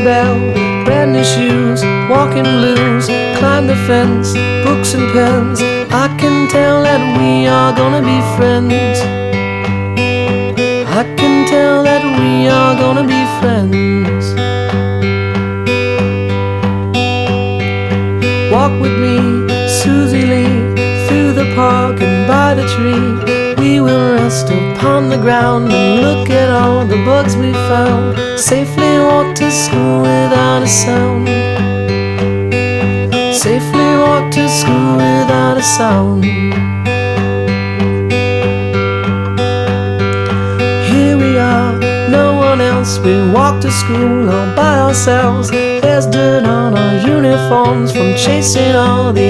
bell, brand new shoes, walking blues, climb the fence, books and pens. I can tell that we are gonna be friends. I can tell that we are gonna be friends. Walk with me, Susie Lee, through the park and by the tree. We will rest upon the ground and look at all the bugs we found. Safely walk to school without a sound. Safely walk to school without a sound. Here we are, no one else. We walk to school all by ourselves. There's dirt on our uniforms from chasing all the